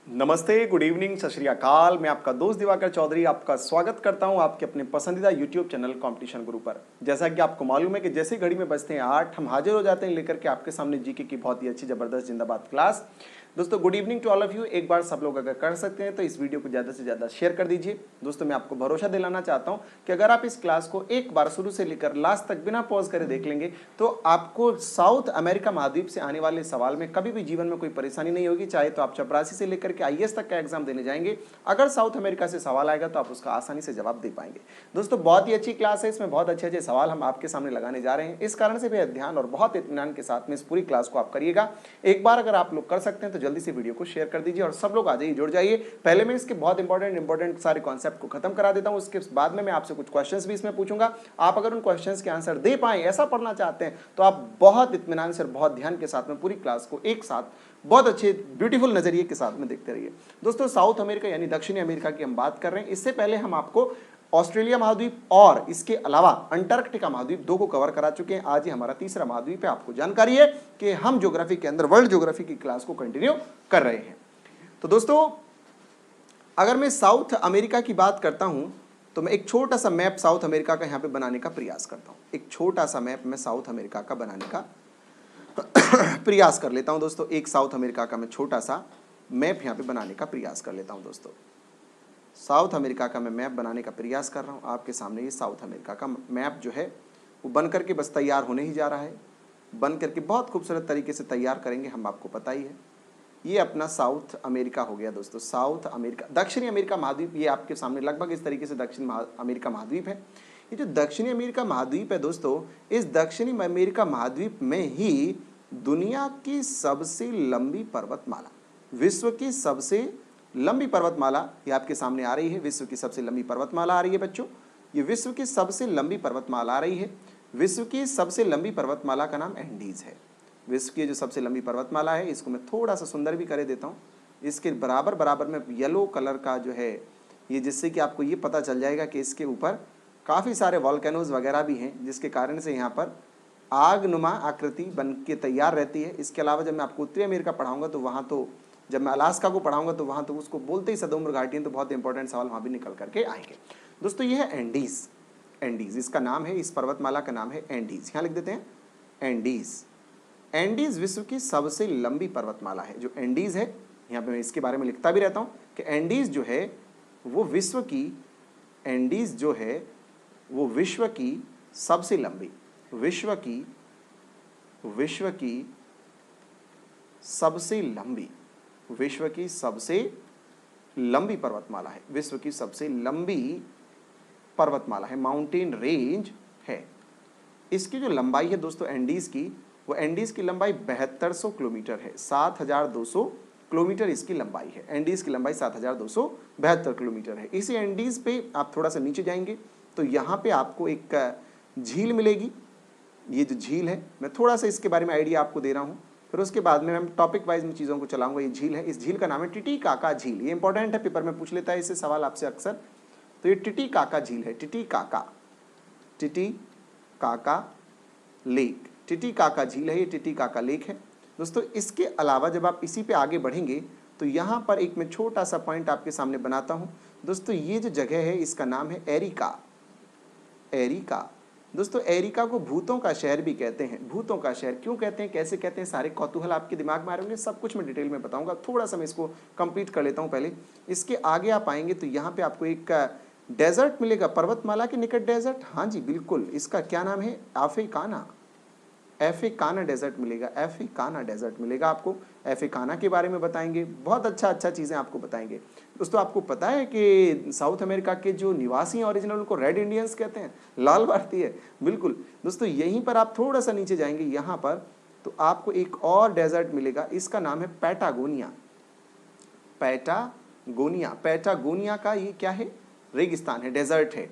नमस्ते, good evening, सत श्री अकाल। मैं आपका दोस्त दिवाकर चौधरी आपका स्वागत करता हूं आपके अपने पसंदीदा यूट्यूब चैनल कंपटीशन गुरु पर। जैसा कि आपको मालूम है कि जैसे घड़ी में बजते हैं 8 हम हाजिर हो जाते हैं लेकर के आपके सामने जीके की बहुत ही अच्छी जबरदस्त जिंदाबाद क्लास। दोस्तों good evening to all of you. एक बार सब लोग अगर कर सकते हैं तो इस वीडियो को ज़्यादा से ज़्यादा शेयर कर दीजिए। दोस्तों मैं आपको भरोसा दिलाना चाहता हूं कि अगर आप इस क्लास को एक बार शुरू से लेकर लास्ट तक बिना पॉज करे देख लेंगे तो आपको साउथ अमेरिका महाद्वीप से आने वाले सवाल में कभी भी जीवन में कोई परेशानी नहीं होगी। चाहे तो आप चपरासी से लेकर के आईएएस तक का एग्जाम देने जाएंगे, अगर साउथ अमेरिका से सवाल आएगा तो आप उसका आसानी से जवाब दे पाएंगे। दोस्तों बहुत ही अच्छी क्लास है, इसमें बहुत अच्छे अच्छे सवाल हम आपके सामने लगाने जा रहे हैं। इस कारण से भी ध्यान और बहुत इत्मीनान के साथ में इस पूरी क्लास को आप करिएगा। एक बार अगर आप लोग कर सकते हैं तो जल्दी से वीडियो को शेयर कर दीजिए और सब लोग आ जाइए, जुड़ जाइए। पहले मैं इसके बहुत इंपॉर्टेंट सारे कॉन्सेप्ट को खत्म करा देता हूं, उसके बाद में मैं आपसे कुछ क्वेश्चंस भी इसमें पूछूंगा। आप अगर उन क्वेश्चंस के आंसर दे पाए, ऐसा पढ़ना चाहते हैं तो आप बहुत इत्मीनान से और बहुत ध्यान के साथ में पूरी क्लास को एक साथ बहुत अच्छे ब्यूटीफुल नजरिए के साथ में देखते रहिए। दोस्तों साउथ अमेरिका यानी दक्षिणी अमेरिका की हम बात कर रहे हैं। इससे पहले हम आपको ऑस्ट्रेलिया महाद्वीप और इसके अलावा अंटार्कटिका महाद्वीप दो को कवर करा चुके हैं। आज ही हमारा तीसरा महाद्वीप है। आपको जानकारी है कि हम ज्योग्राफी के अंदर वर्ल्ड ज्योग्राफी की क्लास को कंटिन्यू कर रहे हैं। तो दोस्तों अगर मैं साउथ अमेरिका की बात करता हूं तो मैं एक छोटा सा मैप साउथ अमेरिका का यहां पे बनाने का प्रयास करता हूं। एक छोटा सा मैप मैं साउथ अमेरिका का बनाने का प्रयास कर लेता हूं। दोस्तों एक साउथ अमेरिका का मैं छोटा सा मैप यहां पे बनाने का प्रयास कर लेता हूं। दोस्तों साउथ अमेरिका का मैं मैप बनाने का प्रयास कर रहा हूं आपके सामने। ये साउथ अमेरिका का मैप जो है वो बन करके बस तैयार होने ही जा रहा है। बन करके बहुत खूबसूरत तरीके से तैयार करेंगे हम, आपको पता ही है। ये अपना साउथ अमेरिका हो गया दोस्तों। साउथ अमेरिका, दक्षिणी अमेरिका महाद्वीप ये आपके सामने लगभग इस तरीके से दक्षिण अमेरिका महाद्वीप है। ये जो दक्षिणी अमेरिका महाद्वीप है दोस्तों, इस दक्षिणी अमेरिका महाद्वीप में ही दुनिया की सबसे लंबी पर्वतमाला, विश्व की सबसे लंबी पर्वतमाला ये आपके सामने आ रही है। विश्व की सबसे लंबी पर्वतमाला आ रही है बच्चों। ये विश्व की सबसे लंबी पर्वतमाला आ रही है। विश्व की सबसे लंबी पर्वतमाला का नाम एंडीज है। विश्व की जो सबसे लंबी पर्वतमाला है, इसको मैं थोड़ा सा सुंदर भी कर देता हूँ। इसके बराबर बराबर में येलो कलर का जो है ये, जिससे कि आपको ये पता चल जाएगा कि इसके ऊपर काफ़ी सारे वॉल्केनोज वगैरह भी हैं, जिसके कारण से यहाँ पर आगनुमा आकृति बन के तैयार रहती है। इसके अलावा जब मैं आपको उत्तरी अमेरिका पढ़ाऊंगा तो वहाँ तो, जब मैं अलास्का को पढ़ाऊंगा तो वहाँ तो उसको बोलते ही सदोम्र घाटी है, तो बहुत इंपॉर्टेंट सवाल वहाँ भी निकल करके आएंगे। दोस्तों ये है एंडीज। एंडीज इसका नाम है, इस पर्वतमाला का नाम है एंडीज। यहाँ लिख देते हैं एंडीज। एंडीज विश्व की सबसे लंबी पर्वतमाला है। जो एंडीज है, यहाँ पे मैं इसके बारे में लिखता भी रहता हूँ कि एंडीज जो है वो विश्व की, एंडीज जो है वो विश्व की सबसे लंबी, विश्व की सबसे लंबी, विश्व की सबसे लंबी पर्वतमाला है। विश्व की सबसे लंबी पर्वतमाला है, माउंटेन रेंज है। इसकी जो लंबाई है दोस्तों एंडीज की, वो एंडीज की लंबाई 7200 किलोमीटर है। 7200 किलोमीटर इसकी लंबाई है। एंडीज की लंबाई 7272 किलोमीटर है। इसी एंडीज पे आप थोड़ा सा नीचे जाएंगे तो यहाँ पे आपको एक झील मिलेगी। ये जो झील है, मैं थोड़ा सा इसके बारे में आइडिया आपको दे रहा हूँ, फिर उसके बाद में मैं टॉपिक वाइज में चीज़ों को चलाऊंगा। ये झील है, इस झील का नाम है टिटीकाका झील। ये इंपॉर्टेंट है, पेपर में पूछ लेता है इससे सवाल आपसे अक्सर। तो ये टिटीकाका झील है, टिटीकाका लेक, टिटीकाका झील है, ये टिटीकाका लेक है दोस्तों। इसके अलावा जब आप इसी पे आगे बढ़ेंगे तो यहाँ पर एक मैं छोटा सा पॉइंट आपके सामने बनाता हूँ दोस्तों। ये जो जगह है इसका नाम है एरिका। एरिका दोस्तों, एरिका को भूतों का शहर भी कहते हैं। भूतों का शहर क्यों कहते हैं, कैसे कहते हैं, सारे कौतूहल आपके दिमाग में आ रहे होंगे। सब कुछ मैं डिटेल में बताऊंगा। थोड़ा सा मैं इसको कंप्लीट कर लेता हूँ पहले। इसके आगे आप आएंगे तो यहाँ पे आपको एक डेजर्ट मिलेगा, पर्वतमाला के निकट डेजर्ट। हाँ जी बिल्कुल, इसका क्या नाम है, अफ्रीकाना। अफ्रीकाना डेजर्ट मिलेगा, अफ्रीकाना डेजर्ट मिलेगा आपको। अफ्रीकाना के बारे में बताएंगे, बहुत अच्छा चीज़ें आपको बताएंगे। दोस्तों आपको पता है कि साउथ अमेरिका के जो निवासी हैं ओरिजिनल, उनको रेड इंडियंस कहते हैं, लाल भारतीय। बिल्कुल दोस्तों, यहीं पर आप थोड़ा सा नीचे जाएंगे यहाँ पर तो आपको एक और डेजर्ट मिलेगा। इसका नाम है पैटागोनिया। पैटागोनिया, पैटागोनिया का ये क्या है, रेगिस्तान है, डेजर्ट है।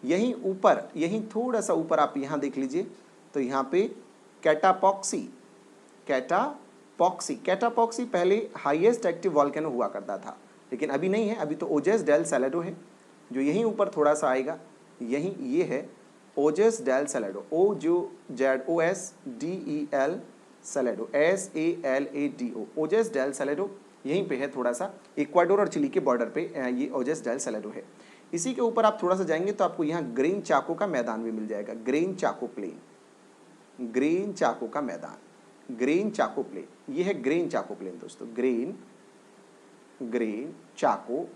यहीं ऊपर, यहीं थोड़ा सा ऊपर आप यहाँ देख लीजिए तो यहाँ पे कैटापॉक्सी, कैटापॉक्सी पहले हाईएस्ट एक्टिव वॉल्केनो हुआ करता था, लेकिन अभी नहीं है। अभी तो ओजेस डेल सैलेडो है जो यहीं ऊपर थोड़ा सा आएगा। यहीं ये है ओजेस डेल सैलेडो, OSDEL सैलेडो, SALADO, ओजेस डेल सैलेडो। यहीं पे है थोड़ा सा, इक्वाडोर और चिली के बॉर्डर पे ये ओजेस डेल सैलाडो है। इसी के ऊपर आप थोड़ा सा जाएंगे तो आपको यहाँ ग्रेन चाको का मैदान भी मिल जाएगा, ग्रेन चाको प्लेन, ग्रेन चाको का मैदान, ग्रेन चाको प्लेन, ये है ग्रेन चाको प्लेन दोस्तों, ग्रेन चाको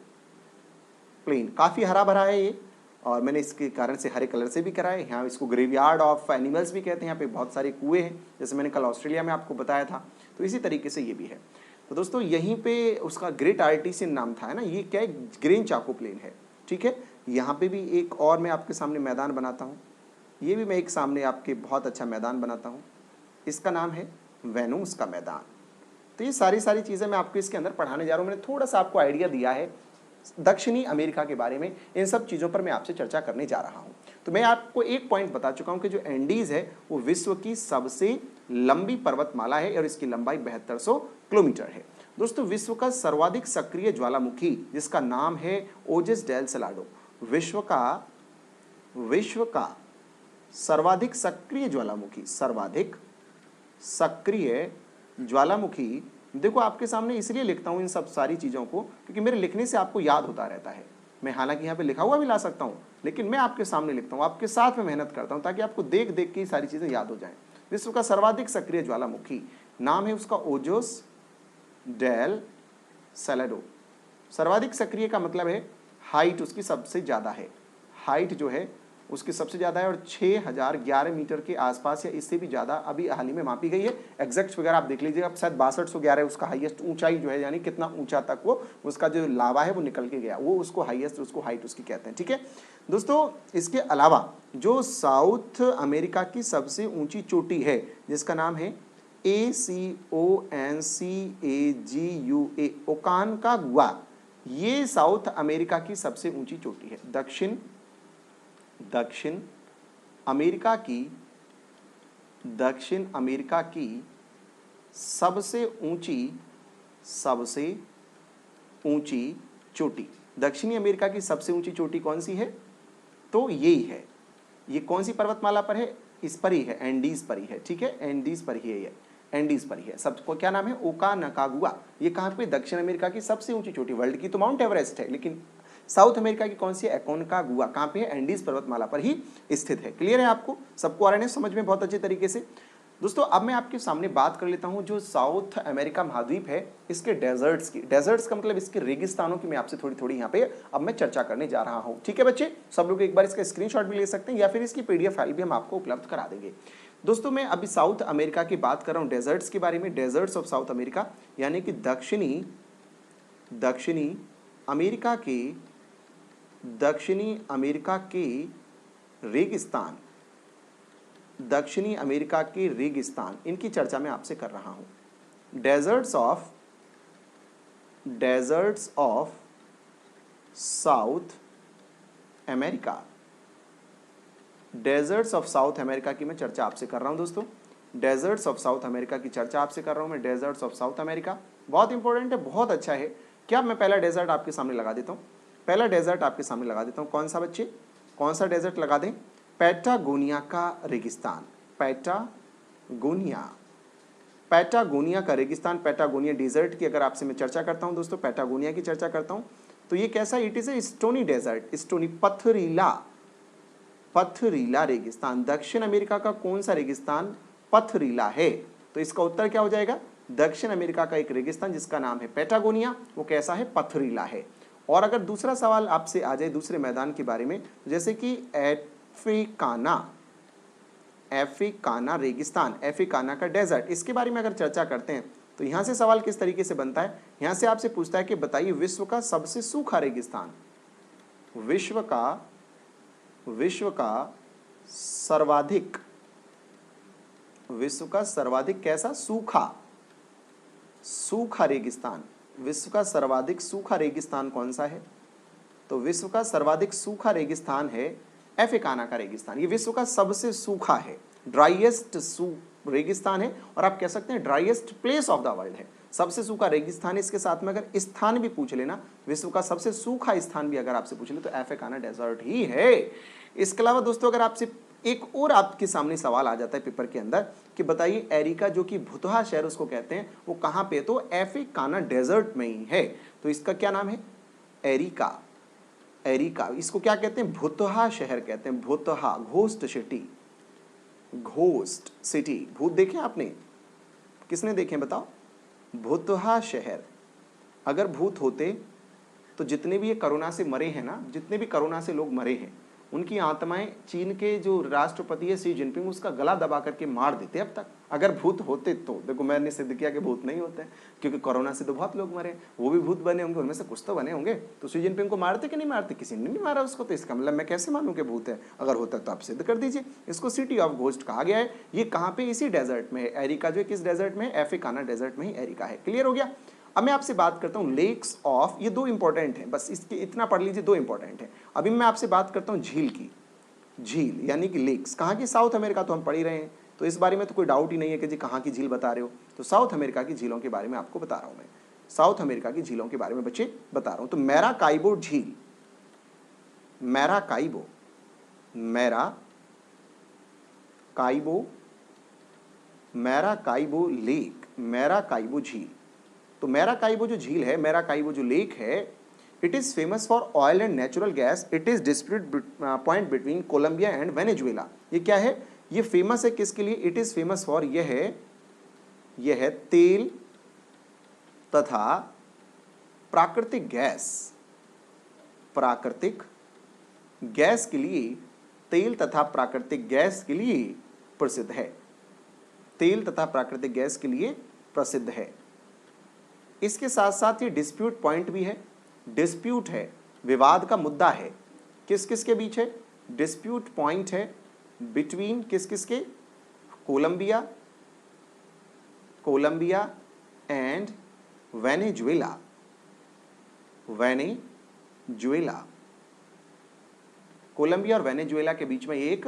प्लेन। काफी हरा भरा है ये, और मैंने इसके कारण से हरे कलर से भी करा है। यहाँ इसको ग्रेवयार्ड ऑफ एनिमल्स भी कहते हैं, यहाँ पे बहुत सारे कुएं हैं, जैसे मैंने कल ऑस्ट्रेलिया में आपको बताया था, तो इसी तरीके से ये भी है। तो दोस्तों यहीं पे उसका ग्रेट आर्टिसियन नाम था, है ना, ये क्या है, ग्रेन चाको प्लेन है, ठीक है। यहाँ पे भी एक और मैं आपके सामने मैदान बनाता हूँ, ये भी मैं एक सामने आपके बहुत अच्छा मैदान बनाता हूँ, इसका नाम है वेनूस का मैदान। तो ये सारी चीज़ें मैं आपको इसके अंदर पढ़ाने जा रहा हूँ। मैंने थोड़ा सा आपको आइडिया दिया है दक्षिणी अमेरिका के बारे में, इन सब चीज़ों पर मैं आपसे चर्चा करने जा रहा हूँ। तो मैं आपको एक पॉइंट बता चुका हूँ कि जो एंडीज है वो विश्व की सबसे लंबी पर्वतमाला है और इसकी लंबाई 7200 किलोमीटर है। दोस्तों विश्व का सर्वाधिक सक्रिय ज्वालामुखी जिसका नाम है ओजेस डेल सैलाडो, विश्व का सर्वाधिक सक्रिय ज्वालामुखी, सर्वाधिक सक्रिय ज्वालामुखी। देखो आपके सामने इसलिए लिखता हूं इन सब सारी चीज़ों को क्योंकि मेरे लिखने से आपको याद होता रहता है। मैं हालांकि यहाँ पे लिखा हुआ भी ला सकता हूँ, लेकिन मैं आपके सामने लिखता हूँ, आपके साथ में मेहनत करता हूँ ताकि आपको देख देख के ये सारी चीज़ें याद हो जाएं। विश्व का सर्वाधिक सक्रिय ज्वालामुखी नाम है उसका ओजोस डेल सैलाडो। सर्वाधिक सक्रिय का मतलब है हाइट उसकी सबसे ज़्यादा है, हाइट जो है उसकी सबसे ज़्यादा है और 6011 मीटर के आसपास या इससे भी ज़्यादा अभी हाल ही में मापी गई है। एग्जैक्ट फिगर आप देख लीजिएगा, शायद 6211 उसका हाईएस्ट ऊंचाई जो है, यानी कितना ऊंचा तक वो उसका जो लावा है वो निकल के गया, वो उसको हाईएस्ट, उसको हाइट उसकी कहते हैं, ठीक है दोस्तों। इसके अलावा जो साउथ अमेरिका की सबसे ऊँची चोटी है जिसका नाम है ACONCAGUA, ओकानकागुआ, ये साउथ अमेरिका की सबसे ऊंची चोटी है। दक्षिण अमेरिका की सबसे ऊंची चोटी, दक्षिणी अमेरिका की सबसे ऊंची चोटी कौन सी है, तो यही है। ये कौन सी पर्वतमाला पर है, इस पर ही है, एंडीज पर ही है, ठीक है, एंडीज पर ही है, ये एंडीज पर ही है। सबको क्या नाम है, ओकानकागुआ। ये कहाँ पे, दक्षिण अमेरिका की सबसे ऊंची चोटी। वर्ल्ड की तो माउंट एवरेस्ट है, लेकिन साउथ अमेरिका की कौन सी है, एकोनकागुआ, कहाँ पे है, एंडीज पर्वतमाला पर ही स्थित है। क्लियर है आपको, सबको आ रहा है समझ में बहुत अच्छे तरीके से। दोस्तों अब मैं आपके सामने बात कर लेता हूं जो साउथ अमेरिका महाद्वीप है इसके डेजर्ट्स की, डेजर्ट्स का मतलब इसके रेगिस्तानों की मैं आपसे थोड़ी यहाँ पे अब मैं चर्चा करने जा रहा हूं, ठीक है बच्चे। सब लोग एक बार इसका स्क्रीनशॉट भी ले सकते हैं या फिर इसकी PDF फाइल भी हम आपको उपलब्ध करा देंगे। दोस्तों मैं अभी साउथ अमेरिका की बात कर रहा हूँ डेजर्ट्स के बारे में, डेजर्ट्स ऑफ साउथ अमेरिका, यानी कि दक्षिणी अमेरिका के रेगिस्तान, दक्षिणी अमेरिका के रेगिस्तान, इनकी चर्चा मैं आपसे कर रहा हूं। Desserts of south America, desserts of south America की मैं चर्चा आपसे कर रहा हूं दोस्तों। डेजर्ट्स ऑफ साउथ अमेरिका की चर्चा आपसे कर रहा हूं मैं। डेजर्ट्स ऑफ साउथ अमेरिका बहुत इंपॉर्टेंट है, बहुत अच्छा है। क्या मैं पहला डेजर्ट आपके सामने लगा देता हूं, पहला डेजर्ट आपके सामने लगा देता हूं। कौन सा बच्चे, कौन सा डेजर्ट लगा दें, पैटागोनिया का रेगिस्तान, पैटागोनिया का रेगिस्तान, पैटागोनिया डेजर्ट की अगर आपसे मैं चर्चा करता हूं दोस्तों, पैटागोनिया की चर्चा करता हूं तो ये कैसा, it is a stony desert, stony पथरीला रेगिस्तान। दक्षिण अमेरिका का कौन सा रेगिस्तान पथरीला है, तो इसका उत्तर क्या हो जाएगा, दक्षिण अमेरिका का एक रेगिस्तान जिसका नाम है पैटागोनिया, वो कैसा है, पथरीला है। और अगर दूसरा सवाल आपसे आ जाए दूसरे मैदान के बारे में, जैसे कि एफ्रिकाना रेगिस्तान, एफ्रिकाना का डेजर्ट, इसके बारे में अगर चर्चा करते हैं तो यहां से सवाल किस तरीके से बनता है, यहां से आपसे पूछता है कि बताइए विश्व का सबसे सूखा रेगिस्तान, विश्व का सर्वाधिक कैसा, सूखा रेगिस्तान, विश्व का सर्वाधिक सूखा रेगिस्तान कौन सा है, तो विश्व का सर्वाधिक सूखा रेगिस्तान है एफ्रिकाना का रेगिस्तान। ये विश्व का सबसे सूखा है, ड्राइएस्ट रेगिस्तान है, और आप कह सकते हैं driest place of the world है, सबसे सूखा रेगिस्तान। इसके साथ में अगर स्थान भी पूछ लेना, विश्व का सबसे सूखा स्थान भी अगर आपसे पूछ ले तो एफ्रिकाना डेजर्ट ही है। इसके अलावा दोस्तों अगर आपसे एक और आपके सामने सवाल आ जाता है पेपर के अंदर कि बताइए एरिका जो कि भुतहा शहर उसको कहते हैं वो कहाँ पे, तो अफ्रीकाना डेजर्ट में ही है। तो इसका क्या नाम है, एरिका। एरिका इसको क्या कहते हैं, भुतहा शहर कहते हैं, भुतहा, घोस्ट सिटी, घोस्ट सिटी। भूत देखे आपने, किसने देखे बताओ, भुतहा शहर। अगर भूत होते तो जितने भी ये कोरोना से मरे हैं ना, जितने भी कोरोना से लोग मरे हैं उनकी आत्माएं चीन के जो राष्ट्रपति है शी जिनपिंग उसका गला दबा करके मार देते अब तक, अगर भूत होते तो। देखो मैंने सिद्ध किया कि भूत नहीं होते, क्योंकि कोरोना से तो बहुत लोग मरे, वो भी भूत बने होंगे, उनमें से कुछ तो बने होंगे। तो शी जिनपिंग को मारते कि नहीं मारते, किसी ने नहीं मारा उसको, तो इसका मतलब मैं कैसे मानूं कि भूत है, अगर होता तो आप सिद्ध कर दीजिए। इसको सिटी ऑफ घोस्ट कहा गया है। ये कहाँ पे, इसी डेजर्ट में है। एरिका जो किस डेजर्ट में है, अफ्रीकाना डेजर्ट में ही एरिका है। क्लियर हो गया। अब मैं आपसे बात करता हूं लेक्स ऑफ, ये दो इंपॉर्टेंट हैं, बस इसके इतना पढ़ लीजिए, दो इंपॉर्टेंट है। अभी मैं आपसे बात करता हूं झील की, झील यानी कि लेक्स कहाँ की, साउथ अमेरिका, तो हम पढ़ ही रहे हैं, तो इस बारे में तो कोई डाउट ही नहीं है कि जी कहाँ की झील बता रहे हो। तो साउथ अमेरिका की झीलों के बारे में आपको बता रहा हूं मैं, साउथ अमेरिका की झीलों के बारे में बच्चे बता रहा हूं। तो मैराकाइबो झील, मैराकाइबो, मैराकाइबो, मैराकाइबो लेक, मैराकाइबो झील। तो मैराकाइबो जो झील है, मैराकाइबो जो लेक है, it is famous for oil and natural gas. It is dispute point between Colombia and Venezuela. ये क्या है, ये फेमस है किसके लिए, इट इज फेमस फॉर, यह है तेल तथा प्राकृतिक गैस, प्राकृतिक गैस के लिए, तेल तथा प्राकृतिक गैस के लिए प्रसिद्ध है, तेल तथा प्राकृतिक गैस के लिए प्रसिद्ध है। इसके साथ साथ ये डिस्प्यूट पॉइंट भी है, डिस्प्यूट है, विवाद का मुद्दा है, किस किस के बीच है, डिस्प्यूट पॉइंट है बिटवीन किस किस के, Colombia, Colombia and Venezuela, Venezuela, Colombia और वेनेजुएला के बीच में एक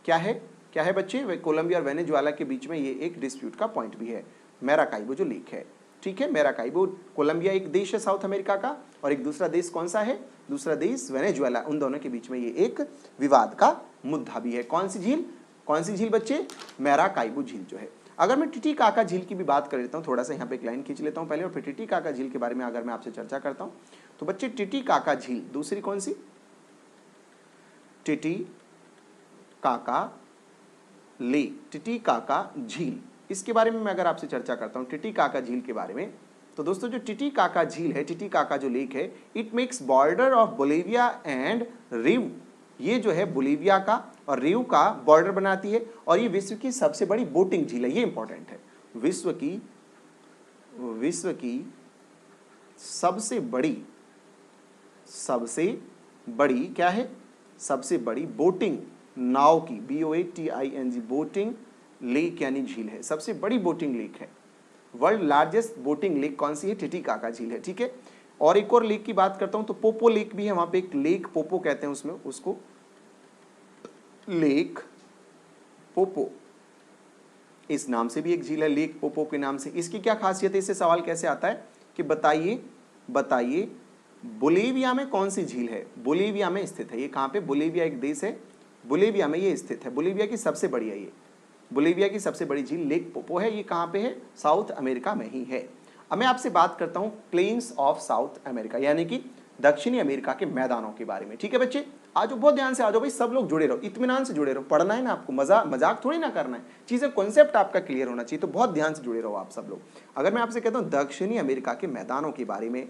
क्या है, क्या है बच्चे, कोलंबिया और वेनेजुएला के बीच में ये एक डिस्प्यूट का पॉइंट भी है, मैराकाइबो जो लेक है। ठीक है, मैराकाइबो, कोलंबिया एक देश है साउथ अमेरिका का, और एक दूसरा देश कौन सा है, दूसरा देश वेनेजुएला, उन दोनों के बीच में ये एक विवाद का मुद्दा भी है। कौन सी झील, कौन सी झील बच्चे, मैराकाइबो झील जो है। अगर मैं टिटिकाका झील की भी बात कर लेता हूँ, थोड़ा सा यहाँ पे एक लाइन खींच लेता हूँ पहले, और फिर टिटिकाका झील के बारे में अगर मैं आपसे चर्चा करता हूँ, तो बच्चे टिटिकाका झील, दूसरी कौन सी, टिटिकाका लेक, टिटिकाका झील, इसके बारे में मैं अगर आपसे चर्चा करता हूं टिटिकाका झील के बारे में, तो दोस्तों जो टिटिकाका झील है, टिटिकाका जो लेक है, it makes border of Bolivia and रिव, ये जो है बोलिविया का और रिव का बॉर्डर बनाती है, और ये विश्व की सबसे बड़ी बोटिंग झील है, ये इंपॉर्टेंट है, विश्व की सबसे बड़ी क्या है, सबसे बड़ी बोटिंग नाव की, BOATING, बोटिंग लेक यानी झील है, सबसे बड़ी बोटिंग लेक है। वर्ल्ड लार्जेस्ट बोटिंग लेक कौन सी है, टिटिकाका झील है। ठीक है, और एक और लेक की बात करता हूं तो पोपो लेक भी है, वहां पे एक लेक पोपो कहते हैं उसमें, उसको लेक पोपो, इस नाम से भी एक झील है, लेक पोपो के नाम से। इसकी क्या खासियत है, इससे सवाल कैसे आता है कि बताइए बोलिविया में कौन सी झील है, बोलिविया में स्थित है, ये कहां पे, बोलिविया एक देश है, बोलिविया में ये स्थित है, बोलिविया की सबसे बड़ी है ये, बोलिविया की सबसे बड़ी झील लेक पोपो है, ये कहां पे है, साउथ अमेरिका में ही है। अब मैं आपसे बात करता हूं प्लेन्स ऑफ साउथ अमेरिका, यानी कि दक्षिणी अमेरिका के मैदानों के बारे में। ठीक है बच्चे, आज बहुत ध्यान से आ जाओ भाई, सब लोग जुड़े रहो, इत्मीनान से जुड़े रहो, पढ़ना है ना आपको, मजाक थोड़ी ना करना है, चीजें कॉन्सेप्ट आपका क्लियर होना चाहिए, तो बहुत ध्यान से जुड़े रहो आप सब लोग। अगर मैं आपसे कहता हूं दक्षिणी अमेरिका के मैदानों के बारे में,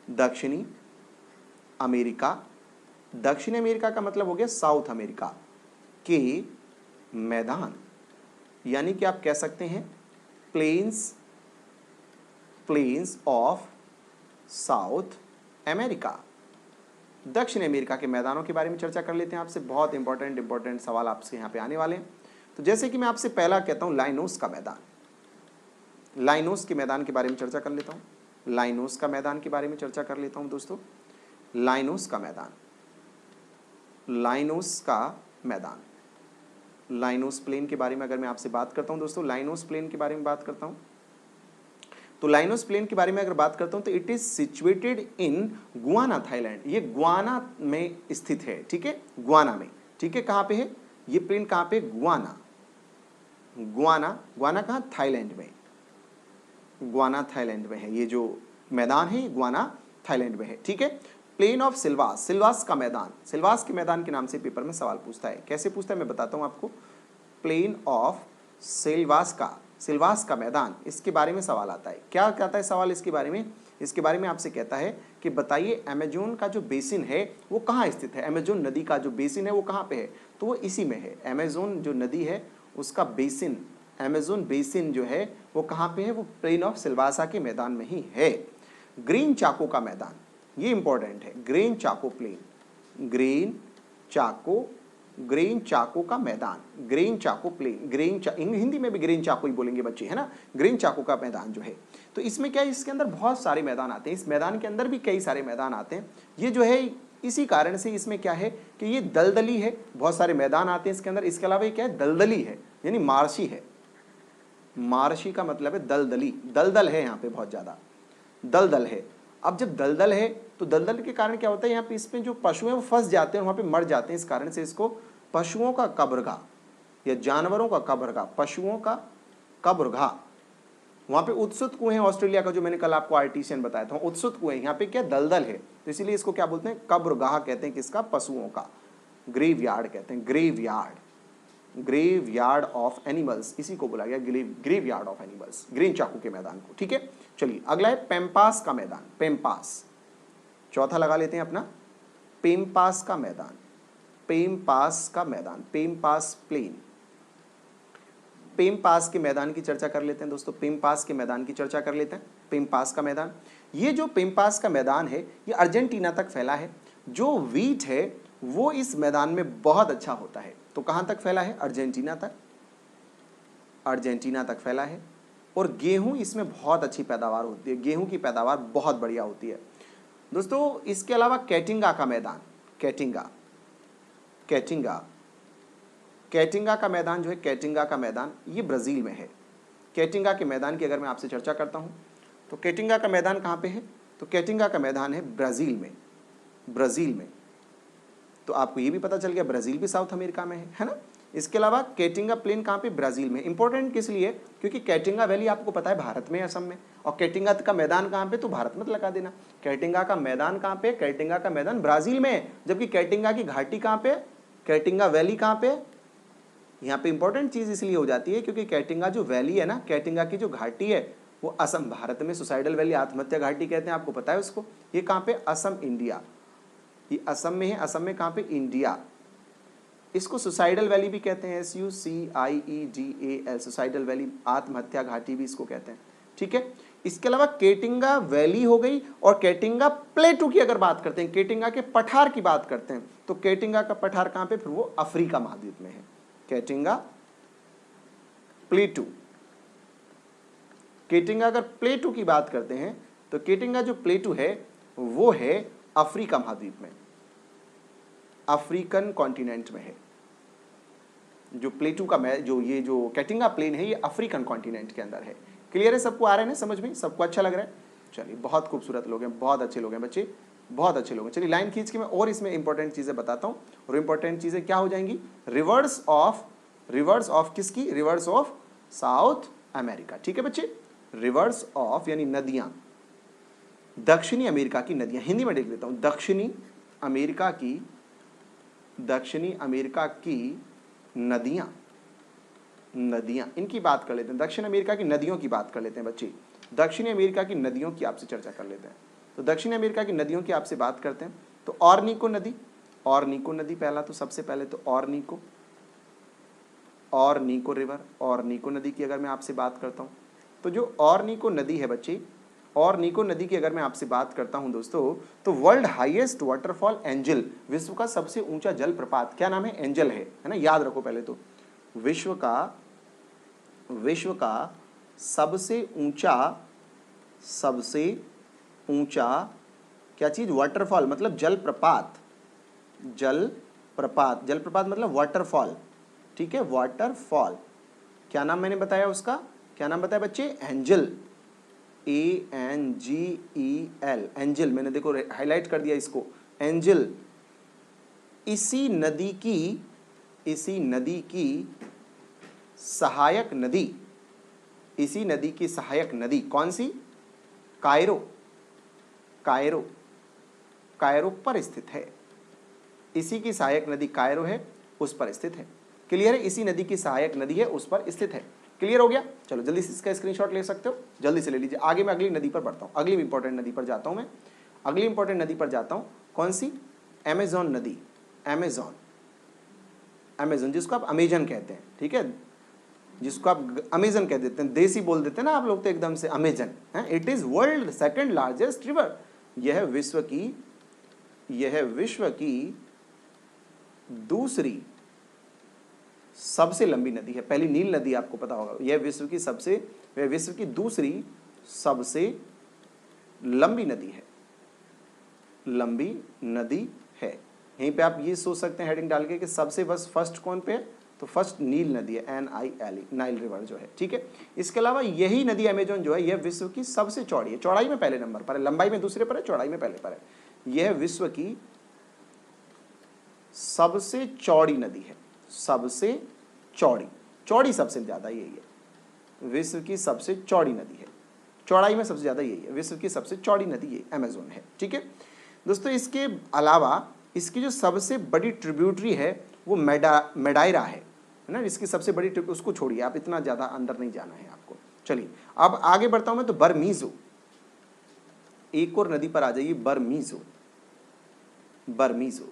दक्षिणी अमेरिका, दक्षिण अमेरिका का मतलब हो गया साउथ अमेरिका के मैदान, यानी कि आप कह सकते हैं प्लेन्स ऑफ साउथ अमेरिका, दक्षिण अमेरिका के मैदानों के बारे में चर्चा कर लेते हैं आपसे। बहुत इंपॉर्टेंट सवाल आपसे यहाँ पे आने वाले हैं। तो जैसे कि मैं आपसे पहला कहता हूँ लाइनोस का मैदान, लाइनोस के मैदान के बारे में चर्चा कर लेता हूँ, लाइनोस का मैदान के बारे में चर्चा कर लेता हूँ दोस्तों। लाइनोस का मैदान, लाइनोस का मैदान, लाइनोस प्लेन के बारे में अगर मैं आपसे बात करता हूं दोस्तों, लाइनोस प्लेन के बारे में बात करता हूं, तो लाइनोस प्लेन के बारे में अगर बात करता हूं तो it is situated in Guana Thailand, ये गुआना में स्थित है। ठीक है, गुआना में, ठीक है, कहां पे है, ये प्लेन कहाँ पे, गुआना, गुआना, गुआना कहाँ, थाईलैंड में, गुआना थाईलैंड में है। ये जो मैदान है ये गुआना थाईलैंड में है, ठीक है। प्लेन ऑफ सिल्वास, सिल्वास का मैदान, सिल्वास के मैदान के नाम से पेपर में सवाल पूछता है। कैसे पूछता है मैं बताता हूं आपको। प्लेन ऑफ सिल्वास का, सिल्वास का मैदान, इसके बारे में सवाल आता है। क्या कहता है सवाल इसके बारे में, इसके बारे में आपसे कहता है कि बताइए अमेजोन का जो बेसिन है वो कहाँ स्थित है, अमेजोन नदी का जो बेसिन है वो कहाँ पे है, तो वो इसी में है। अमेजोन जो नदी है उसका बेसिन, अमेजोन बेसिन जो है वो कहाँ पे है, वो प्लेन ऑफ सिल्वासा के मैदान में ही है। ग्रीन चाको का मैदान, ये इंपॉर्टेंट है, ग्रीन चाको प्लेन, ग्रीन चाको, ग्रीन चाको का मैदान, ग्रीन चाको प्लेन, हिंदी में भी ग्रीन चाको ही बोलेंगे बच्चे, है ना। ग्रीन चाको का मैदान जो है, तो इसमें क्या है, इसके अंदर बहुत सारे मैदान आते हैं, इस मैदान के अंदर भी कई सारे मैदान आते हैं। ये जो है इसी कारण से इसमें क्या है कि ये दलदली है, बहुत सारे मैदान आते हैं इसके अंदर। इसके अलावा ये क्या है, दलदली है, यानी मार्शी है। मार्शी का मतलब है दलदली, दलदल है यहाँ पे बहुत ज्यादा, दलदल है। अब जब दलदल है तो दलदल के कारण क्या होता है, यहाँ पे इसमें जो पशु हैं वो फंस जाते हैं, वहां पे मर जाते हैं। इस कारण से इसको पशुओं का कब्रगाह या जानवरों का कब्रगाह, पशुओं का कब्रगाह। वहां पे उत्सुत कुएं हैं ऑस्ट्रेलिया का, जो मैंने कल आपको आर्टिशियन बताया था, उत्सुत कुएं, यहाँ पे क्या दलदल है, तो इसीलिए इसको क्या बोलते हैं, कब्रगाह कहते हैं, किसका, पशुओं का, ग्रेव यार्ड कहते हैं, graveyard, graveyard of animals, इसी को बोला गया graveyard of animals, green चाकू के मैदान को, ठीक है। चलिए अगला है पेम्पास का मैदान, पेम्पास, चौथा लगा लेते हैं अपना, पेम्पास का मैदान, पेम्पास का मैदान, पेम्पास प्लेन, पेम्पास के मैदान की चर्चा कर लेते हैं दोस्तों, पेम्पास के मैदान की चर्चा कर लेते हैं। पेम्पास का मैदान, ये जो पेम्पास का मैदान है ये अर्जेंटीना तक फैला है। जो वीट है वो इस मैदान में बहुत अच्छा होता है, तो कहां तक फैला है, अर्जेंटीना तक, अर्जेंटीना तक फैला है। और गेहूं इसमें बहुत अच्छी पैदावार होती है, गेहूं की पैदावार बहुत बढ़िया होती है दोस्तों। इसके अलावा कैटिंगा का मैदान, कैटिंगा, कैटिंगा, कैटिंगा का मैदान जो है, कैटिंगा का मैदान ये ब्राजील में है। कैटिंगा के मैदान की अगर मैं आपसे चर्चा करता हूं तो कैटिंगा का मैदान कहां पे है, तो कैटिंगा का मैदान है ब्राजील में, ब्राजील में। तो आपको ये भी पता चल गया ब्राजील भी साउथ अमेरिका में है ना। इसके अलावा कैटिंगा प्लेन कहाँ पे, ब्राजील में। इंपॉर्टेंट किस लिए, क्योंकि कैटिंगा वैली आपको पता है भारत में, असम में, और कैटिंगा का मैदान कहाँ पे, तो भारत मत लगा देना। कैटिंगा का मैदान कहाँ पे, कैटिंगा का मैदान ब्राजील में, जबकि कैटिंगा की घाटी कहाँ पे, कैटिंगा वैली कहाँ पे। यहाँ पे इंपॉर्टेंट चीज इसलिए हो जाती है क्योंकि कैटिंगा जो वैली है ना, कैटिंगा की जो घाटी है वो असम, भारत में सुसाइडल वैली, आत्महत्या घाटी कहते हैं, आपको पता है उसको। ये कहाँ पे, असम, इंडिया, ये असम में है। असम में कहाँ पे, इंडिया। इसको सुसाइडल वैली भी कहते हैं, SUCIEDAL, सुसाइडल वैली, आत्महत्या घाटी भी इसको कहते हैं, ठीक है। इसके अलावा कैटिंगा वैली हो गई, और कैटिंगा प्लेटू की अगर बात करते हैं, कैटिंगा के पठार की बात करते हैं, तो कैटिंगा का पठार कहाँ पे, फिर वो अफ्रीका महाद्वीप में है। कैटिंगा प्लेटू, कैटिंगा अगर प्लेटू की बात करते हैं तो कैटिंगा जो प्लेटू है वो है अफ्रीका महाद्वीप में, अफ्रीकन कॉन्टिनेंट में है। जो प्लेटू का ये जो कैटिंगा प्लेन है ये अफ्रीकन कॉन्टिनेंट के अंदर है। क्लियर है, सबको आ रहा है ना समझ में, सबको अच्छा लग रहा है। चलिए बहुत खूबसूरत लोग हैं, बहुत अच्छे लोग हैं बच्चे, बहुत अच्छे लोग हैं। चलिए लाइन खींच के मैं और इसमें इंपॉर्टेंट चीजें बताता हूं, और इंपॉर्टेंट चीजें क्या हो जाएंगी, रिवर्स ऑफ किसकी, रिवर्स ऑफ साउथ अमेरिका, ठीक है बच्चे। रिवर्स ऑफ यानी नदियां, दक्षिणी अमेरिका की नदियां, हिंदी में लिख देता हूं, दक्षिणी अमेरिका की नदियां, नदियां, इनकी बात कर लेते हैं। दक्षिण अमेरिका की नदियों की बात कर लेते हैं बच्चे, दक्षिणी अमेरिका की नदियों की आपसे चर्चा कर लेते हैं। तो दक्षिण अमेरिका की नदियों की आपसे बात करते हैं, तो ऑर्निको नदी, ऑर्निको नदी पहला, तो सबसे पहले तो ऑर्निको रिवर, ऑर्निको नदी की अगर मैं आपसे बात करता हूं, तो जो ऑर्निको नदी है बच्चे, ऑर्निको नदी की अगर मैं आपसे बात करता हूं दोस्तों, तो वर्ल्ड हाईएस्ट वाटरफॉल एंजल, विश्व का सबसे ऊंचा जलप्रपात, क्या नाम है, एंजल है ना, याद रखो पहले तो। विश्व का सबसे ऊंचा क्या चीज, वाटरफॉल मतलब जलप्रपात, जलप्रपात मतलब वाटरफॉल, ठीक है, वाटरफॉल। क्या नाम मैंने बताया उसका, क्या नाम बताया बच्चे, एंजल, ANGEL, एंजल, मैंने देखो हाईलाइट कर दिया इसको, एंजल। इसी नदी की इसी नदी की सहायक नदी, इसी नदी की सहायक नदी कौन सी? कायरो, कायरो, कायरो पर स्थित है। इसी की सहायक नदी कायरो है, उस पर स्थित है। क्लियर है? इसी नदी की सहायक नदी है, उस पर स्थित है। क्लियर हो गया? चलो जल्दी से इसका स्क्रीनशॉट ले सकते हो, जल्दी से ले लीजिए। आगे मैं अगली नदी पर बढ़ता हूं, अगली इंपॉर्टेंट नदी पर जाता हूं मैं, अगली इंपॉर्टेंट नदी पर जाता हूं। कौन सी? अमेजॉन नदी, अमेजॉन, अमेजॉन जिसको आप अमेजन कहते हैं, ठीक है, जिसको आप अमेजन कह देते हैं, देसी बोल देते हैं ना आप लोग तो एकदम से, अमेजन है। It is world second largest river, यह विश्व की दूसरी सबसे लंबी नदी है। पहली नील नदी आपको पता होगा, यह विश्व की दूसरी सबसे लंबी नदी है, लंबी नदी है। यहीं पे आप ये सोच सकते हैं हेडिंग डाल के कि सबसे बस फर्स्ट कौन पे है, तो फर्स्ट नील नदी है, NILE, नाइल रिवर जो है, ठीक है। इसके अलावा यही नदी अमेजोन जो है यह विश्व की सबसे चौड़ी है, चौड़ाई में पहले नंबर पर है, लंबाई में दूसरे पर है, चौड़ाई में पहले पर है। यह विश्व की सबसे चौड़ी नदी है, सबसे चौड़ी, चौड़ी सबसे ज्यादा यही है, विश्व की सबसे चौड़ी नदी है, चौड़ाई में सबसे ज्यादा यही है, विश्व की सबसे चौड़ी नदी ये अमेजोन है, ठीक है दोस्तों। इसके अलावा इसकी जो सबसे बड़ी ट्रिब्यूटरी है वो मेडायरा है ना, इसकी सबसे बड़ी उसको छोड़िए, आप इतना ज्यादा अंदर नहीं जाना है आपको। चलिए अब आगे बढ़ता हूं मैं, तो बरमीजो, एक और नदी पर आ जाइए, बरमीजो, बरमीजो,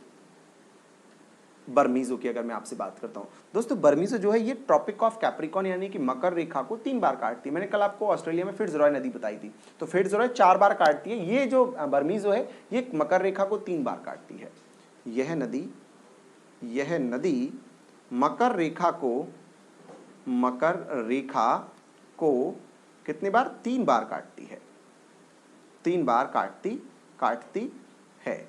बरमीजो की अगर मैं आपसे बात करता हूं दोस्तों, बरमीजो जो है ये ट्रॉपिक ऑफ कैप्रिकॉर्न यानी कि मकर रेखा को 3 बार काटती है। मैंने कल आपको ऑस्ट्रेलिया में फिट्जरॉय नदी बताई थी, तो फिट्जरॉय 4 बार काटती है, ये जो बरमीजो है ये मकर रेखा को 3 बार काटती है। यह नदी मकर रेखा को कितनी बार? 3 बार काटती है, 3 बार काटती है,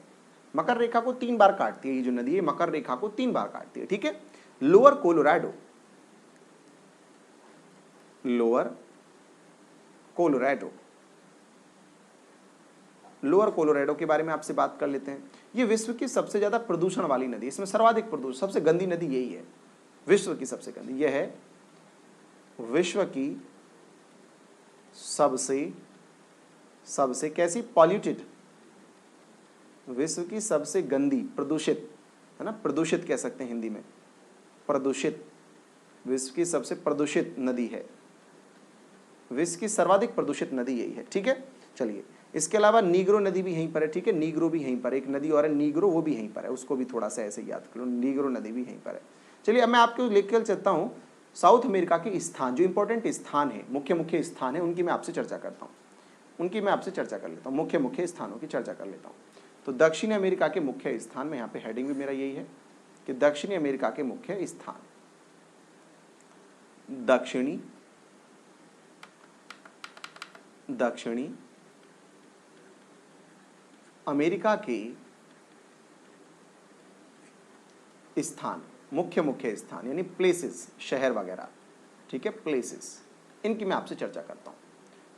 मकर रेखा को 3 बार काटती है। ये जो नदी है मकर रेखा को 3 बार काटती है, ठीक है। Lower Colorado, lower Colorado, lower Colorado के बारे में आपसे बात कर लेते हैं। ये विश्व की सबसे ज्यादा प्रदूषण वाली नदी, इसमें सर्वाधिक प्रदूषण, सबसे गंदी नदी यही है, विश्व की सबसे गंदी। यह है विश्व की सबसे कैसी? पॉल्यूटेड, विश्व की सबसे गंदी, प्रदूषित है ना, प्रदूषित कह सकते हैं हिंदी में, प्रदूषित, विश्व की सबसे प्रदूषित नदी है, विश्व की सर्वाधिक प्रदूषित नदी यही है, ठीक है। चलिए इसके अलावा नीग्रो नदी भी यहीं पर है, ठीक है, नीग्रो भी यहीं पर, एक नदी और है नीग्रो, वो भी यहीं पर है, उसको भी थोड़ा सा ऐसे याद करो, नीग्रो नदी भी यहीं पर है। चलिए अब मैं आपको लेकर चलता हूँ साउथ अमेरिका के स्थान, जो इंपॉर्टेंट स्थान है, मुख्य स्थान है, उनकी मैं आपसे चर्चा करता हूँ, उनकी मैं आपसे चर्चा कर लेता हूँ, मुख्य स्थानों की चर्चा कर लेता हूँ। तो दक्षिण अमेरिका के मुख्य स्थान में, यहाँ पे हेडिंग भी मेरा यही है कि दक्षिणी अमेरिका के मुख्य स्थान, दक्षिणी अमेरिका के स्थान, मुख्य स्थान यानी प्लेसेस, शहर वगैरह, ठीक है, प्लेसेस, इनकी मैं आपसे चर्चा करता हूं।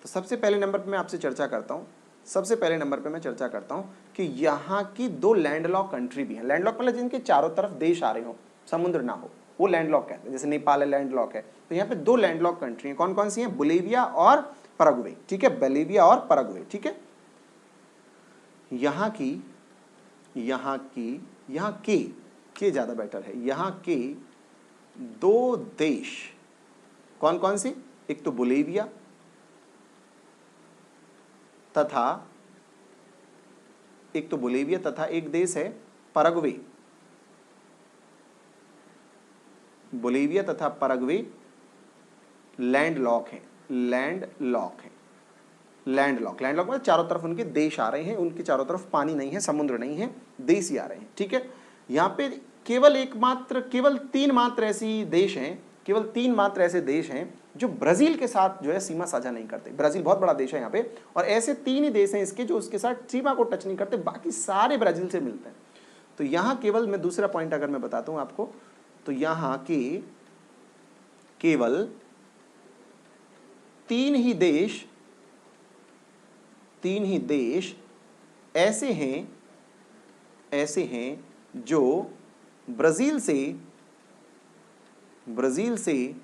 तो सबसे पहले नंबर पे मैं आपसे चर्चा करता हूं, सबसे पहले नंबर पे मैं चर्चा करता हूं कि यहाँ की 2 लैंडलॉक कंट्री भी हैं। लैंडलॉक मतलब जिनके चारों तरफ देश आ रहे हो, समुद्र ना हो, वो लैंडलॉक कहते हैं। जैसे नेपाल है, लैंडलॉक है, तो यहाँ पे 2 लैंडलॉक कंट्री हैं। कौन कौन सी हैं? बोलिविया और पैराग्वे, ठीक है, बोलिविया और पैराग्वे, ठीक है। यहाँ के ज्यादा बेटर है, यहाँ के 2 देश कौन कौन सी? एक तो बोलिविया तथा एक देश है पैराग्वे। बोलिविया तथा पैराग्वे लैंडलॉक मतलब चारों तरफ उनके देश आ रहे हैं, उनके चारों तरफ पानी नहीं है, समुद्र नहीं है, देश ही आ रहे हैं, ठीक है। यहाँ पे केवल 3 मात्र ऐसे देश हैं जो ब्राजील के साथ जो है सीमा साझा नहीं करते। ब्राजील बहुत बड़ा देश है यहाँ पे, और ऐसे 3 ही देश हैं इसके जो उसके साथ सीमा को टच नहीं करते, बाकी सारे ब्राजील से मिलते हैं। तो यहाँ केवल, मैं दूसरा पॉइंट अगर मैं बताता हूँ आपको, तो यहाँ के केवल 3 ही देश ऐसे हैं जो ब्राजील से ब्राजील से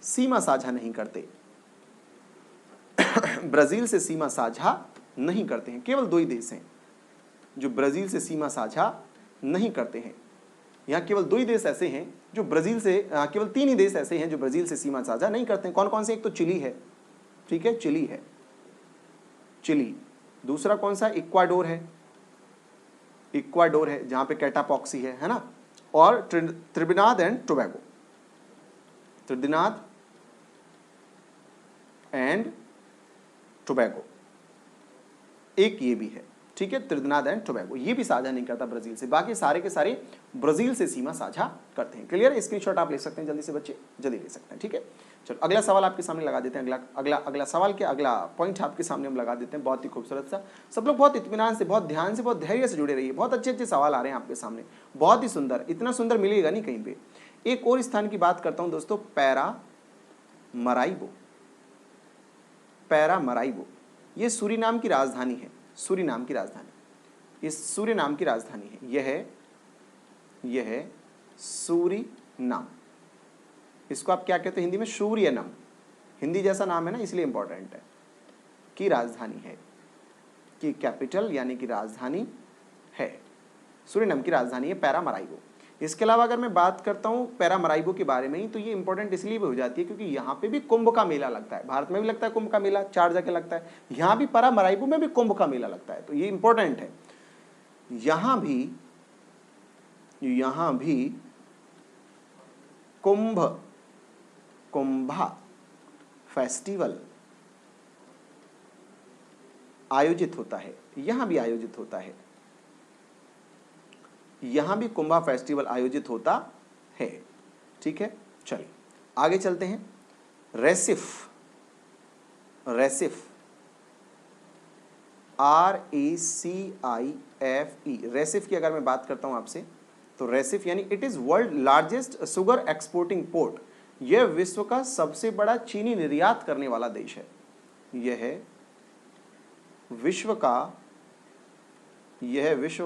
सीमा साझा नहीं करते। ब्राजील से सीमा साझा नहीं करते हैं। केवल 2 ही देश हैं जो ब्राजील से सीमा साझा नहीं करते हैं। यहाँ केवल 2 ही देश ऐसे हैं जो ब्राजील से, केवल 3 ही देश ऐसे हैं जो ब्राजील से सीमा साझा नहीं करते हैं। कौन कौन से? एक तो चिली है, ठीक है, चिली है, चिली। दूसरा कौन सा? इक्वाडोर है, इक्वाडोर है जहां पे कैटापॉक्सी है ना। और Trinidad and Tobago, Trinidad and Tobago, एक ये भी है, ठीक है, त्रिनिदाद एंड टोबैगो। ये भी साझा नहीं करता ब्राजील से। बाकी सारे के सारे ब्राजील से सीमा साझा करते हैं। क्लियर? स्क्रीनशॉट आप ले सकते हैं जल्दी से बच्चे, जल्दी ले सकते हैं, ठीक है। चलो अगला सवाल आपके सामने लगा देते हैं। अगला सवाल के अगला पॉइंट आपके सामने हम लगा देते हैं। बहुत ही खूबसूरत सा। सब लोग बहुत इत्मीनान से, बहुत ध्यान से, बहुत धैर्य से जुड़े रहिए। बहुत अच्छे अच्छे सवाल आ रहे हैं आपके सामने, बहुत ही सुंदर। इतना सुंदर मिलेगा नहीं कहीं पे। एक और स्थान की बात करता हूं दोस्तों, पैरामराइबो। पैरामराइबो ये सूरीनाम की राजधानी है। सूरीनाम की राजधानी, इस सूरीनाम की राजधानी है। यह है सूरीनाम। इसको आप क्या कहते हैं हिंदी में? सूर्यनम। हिंदी जैसा नाम है ना, इसलिए इंपॉर्टेंट है। की राजधानी है, की कैपिटल यानी कि राजधानी है। सूरीनाम की राजधानी है पैरामराइबो। इसके अलावा अगर मैं बात करता हूं पैरामराइबो के बारे में ही, तो ये इंपॉर्टेंट इसलिए भी हो जाती है क्योंकि यहाँ पे भी कुंभ का मेला लगता है। भारत में भी लगता है कुंभ का मेला, 4 जगह लगता है। यहाँ भी पैरामराइबो में भी कुंभ का मेला लगता है, तो ये इंपॉर्टेंट है। यहाँ भी कुंभा फेस्टिवल आयोजित होता है। यहां भी आयोजित होता है, यहां भी कुंभा फेस्टिवल आयोजित होता है, ठीक है। चलिए आगे चलते हैं। रेसिफ, रेसिफ RACIFE, रेसिफ की अगर मैं बात करता हूं आपसे, तो रेसिफ यानी it is world largest sugar exporting port. यह विश्व का सबसे बड़ा चीनी निर्यात करने वाला देश है। यह है विश्व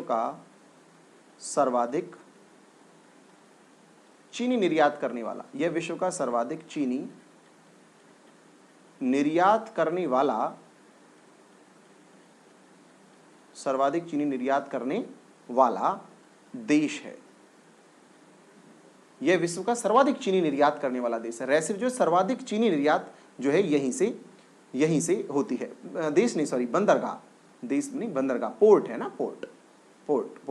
का सर्वाधिक चीनी निर्यात करने वाला, यह विश्व का सर्वाधिक चीनी निर्यात करने वाला, सर्वाधिक चीनी निर्यात करने वाला देश है। यह विश्व का सर्वाधिक चीनी निर्यात करने वाला देश है। रेसिफ जो सर्वाधिक चीनी निर्यात जो है यहीं से होती है। देश नहीं, सॉरी, बंदरगाह, देश नहीं, बंदरगाह, पोर्ट है ना, पोर्ट,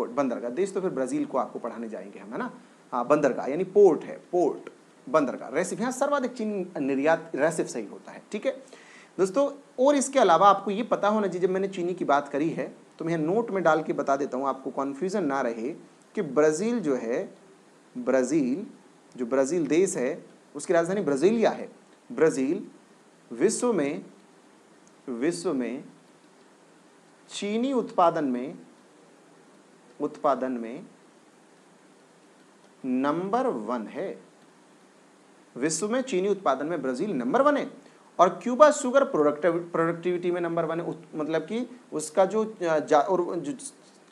बंदरगाह। देश तो फिर ब्राजील को आपको पढ़ाने जाएंगे हम, है ना। हाँ, बंदरगाह यानी पोर्ट है, पोर्ट, बंदरगाह। रेसिफ यहाँ सर्वाधिक चीनी निर्यात रेसिफ से ही होता है, ठीक है दोस्तों। और इसके अलावा आपको ये पता होना चाहिए, जब मैंने चीनी की बात करी है तो मैं नोट में डाल के बता देता हूँ, आपको कन्फ्यूजन ना रहे, कि ब्राजील जो है, ब्राजील जो ब्राजील देश है उसकी राजधानी ब्राजीलिया है। ब्राजील विश्व में चीनी उत्पादन में नंबर 1 है। विश्व में चीनी उत्पादन में ब्राजील नंबर 1 है। और क्यूबा शुगर प्रोडक्टिविटी में नंबर 1 है। मतलब कि उसका जो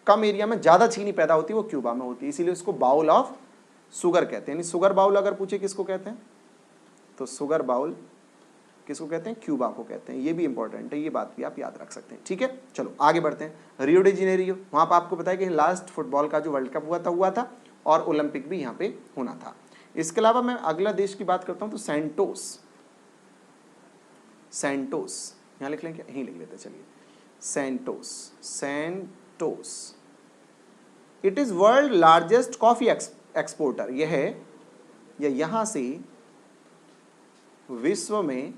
कम एरिया में ज्यादा चीनी पैदा होती है वो क्यूबा में होती है, इसीलिए उसको बाउल ऑफ शुगर कहते हैं। यानी शुगर बाउल अगर पूछे किसको कहते हैं, तो शुगर बाउल किसको कहते हैं? क्यूबा को कहते हैं। ये भी इंपॉर्टेंट है, ये बात भी आप याद रख सकते हैं, ठीक है। चलो आगे बढ़ते हैं। रियो डी जेनेरियो, वहां पर आपको पता है कि लास्ट फुटबॉल का जो वर्ल्ड कप हुआ था और ओलंपिक भी यहाँ पे होना था। इसके अलावा मैं अगला देश की बात करता हूं तो सैंटोस यहाँ लिख लें क्या? यहीं लिख लेते, चलिए। Santos it is world largest coffee exporter. यह यहां से विश्व में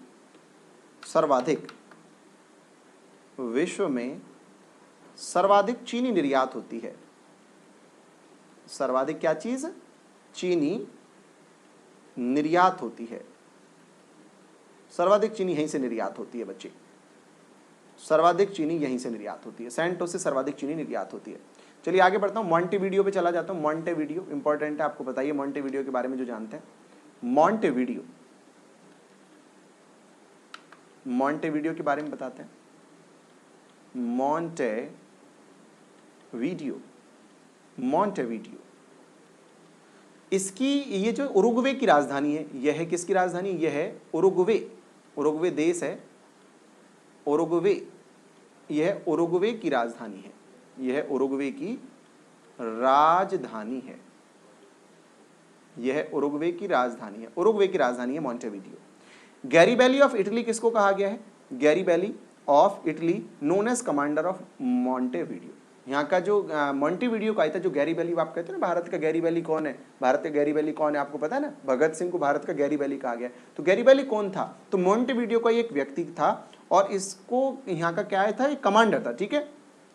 सर्वाधिक चीनी निर्यात होती है। सर्वाधिक क्या चीज? चीनी निर्यात होती है। सर्वाधिक चीनी यहीं से निर्यात होती है बच्चे, सर्वाधिक चीनी यहीं से निर्यात होती है। सैंटोस से सर्वाधिक चीनी निर्यात होती है। चलिए आगे बढ़ता हूं, मॉन्टेवीडियो पे चला जाता हूं। मॉन्टेवीडियो इंपॉर्टेंट है, आपको बताइए मॉन्टेवीडियो के बारे में जो जानते हैं। मॉन्टेवीडियो के बारे में बताते हैं। इसकी ये जो उरुग्वे की राजधानी है, यह है किसकी राजधानी? यह है उरुग्वे, उरुग्वे देश है, उरुग्वे, यह उरुग्वे की राजधानी है, यह उरुग्वे की राजधानी है, यह उरुग्वे की राजधानी है, उरुग्वे की राजधानी है मॉन्टेविडियो। गैरीबेली ऑफ इटली किसको कहा गया है? Garibaldi of Italy known as commander of Montevideo. यहाँ का जो मॉन्टेविडियो का था, जो गैरीबेली आप कहते हैं ना, भारत का गैरीबेली कौन है? भारत का गैरीबेली कौन है आपको पता है ना? भगत सिंह को भारत का गैरीबेली कहा गया। तो गैरीबेली कौन था? तो मॉन्टेविडियो का एक व्यक्ति था और इसको यहाँ का क्या था? एक कमांडर था। ठीक है,